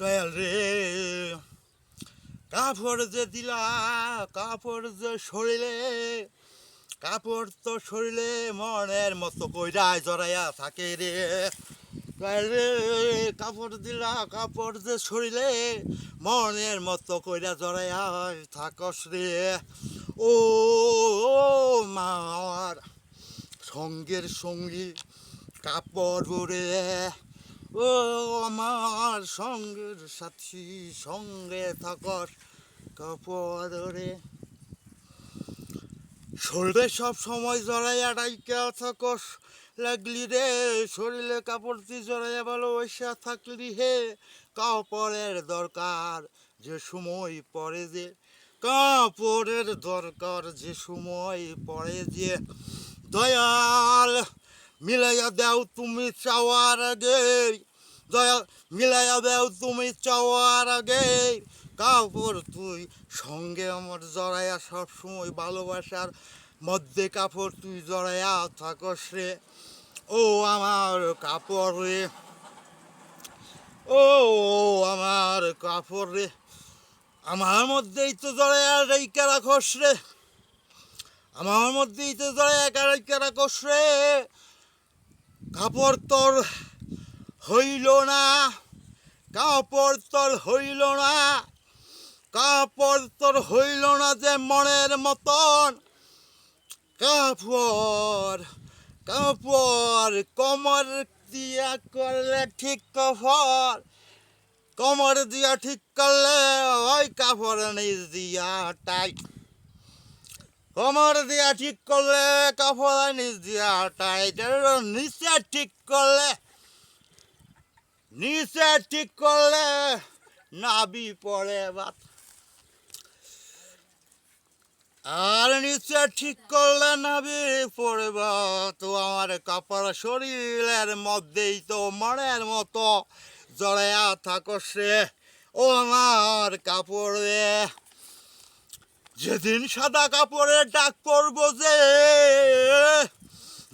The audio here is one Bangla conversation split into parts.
দয়াল রে কাপড় যে দিলা, কাপড় যে শরীরে, কাপড় তো শরীরে মনের মতো কইরায় জড়াইয়া থাকে রে। দয়াল রে কাপড় দিলা, কাপড় যে শরীরে মনের মতো কইরা জড়াইয়া থাকস রে। ও মার সঙ্গের সঙ্গী কাপড় রে, ও আমার সঙ্গের সাথী সঙ্গে থাকস কাপড় রে। শরীরে সব সময় জড়াইয়া ডাইকা থাকস লাগলি রে, শরীরে কাপড় দিয়ে জড়াইয়া ভালোবাসা থাকলি হে। কাপড়ের দরকার যে সময় পড়ে যে, কাপড়ের দরকার যে সময় পড়ে যে। দয়াল মিলাইয়া দাও তুমি চাওয়ার আগে, দয়াল মিলাইয়া দাও তুমি চাওয়ার আগে। কাপড় তুই সঙ্গে আমার জড়াইয়া সবসময় ভালোবাসার মধ্যে কাপড় তুই জড়াইয়া থাকস রে। ও আমার কাপড় রে, ও আমার কাপড় রে, আমার মধ্যেই তো জড়াইয়া রেখে রাখস রে, আমার মধ্যেই তো জড়াইয়া রেখে রাখস রে। কাপড় তোর হইল না, কাপড় তোর হইল না, কাপড় তোর হইল না যে মনের মতন। কাপড় কাপড় কমর দিয়া করলে ঠিক কাপড়, কমর দিয়া ঠিক করলে ওই কাপড় নিজ দিয়া টাইট, কমর দিয়া ঠিক করলে কাপড় নিজ দিয়া টাইট, নিচে ঠিক করলে, নিচে ঠিক করলে নাবি পড়ে বাত, আর নিচে ঠিক করলে নাবি পড়বা। তো আমার কাপড় শরীরের মধ্যেই তো মনের মতো জড়াইয়া থাকস রে। ও আমার কাপড় রে, যেদিন সাদা কাপড়ের ডাক পড়বো যে,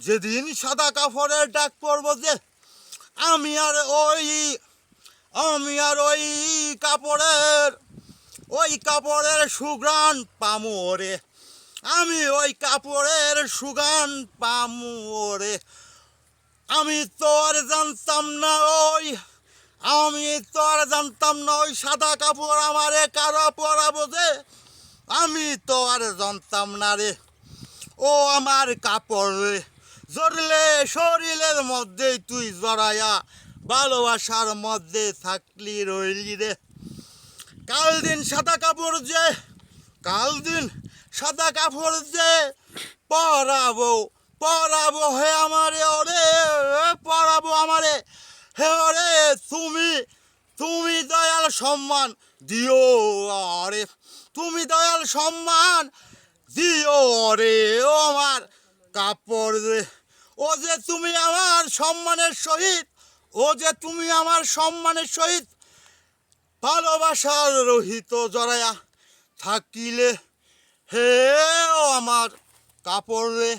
যেদিন সাদা কাপড়ের ডাক পড়বো যে, আমি আর ওই কাপড়ের, ওই কাপড়ের সুঘ্রাণ পামু রে, আমি ওই কাপড়ের সুঘ্রাণ পামু রে। আমি তো আর জানতাম না আমি তো আর জানতাম না ওই সাদা কাপড় আমারে কারো পরাবো যে, আমি তো আর জানতাম না রে। ও আমার কাপড় রে, জড়লে শরীরের মধ্যে তুই জড়াইয়া ভালোবাসার মধ্যে থাকলি রইলি রে। কাল দিন সাদা কাপড় যে, কাল দিন সাদা কাপড় যে পরাবো, পরাবো হে আমারে ওরে, পরাবো আমারে হে ওরে। তুমি তুমি দয়াল সম্মান দিও আরে, তুমি দয়াল সম্মান দিও রে। ও আমার কাপড় রে, ও যে তুমি আমার সম্মানের সহিত, ও যে তুমি আমার সম্মানের সহিত ভালোবাসার রহিত জড়াইয়া থাকিলে হে। ও আমার কাপড় রে।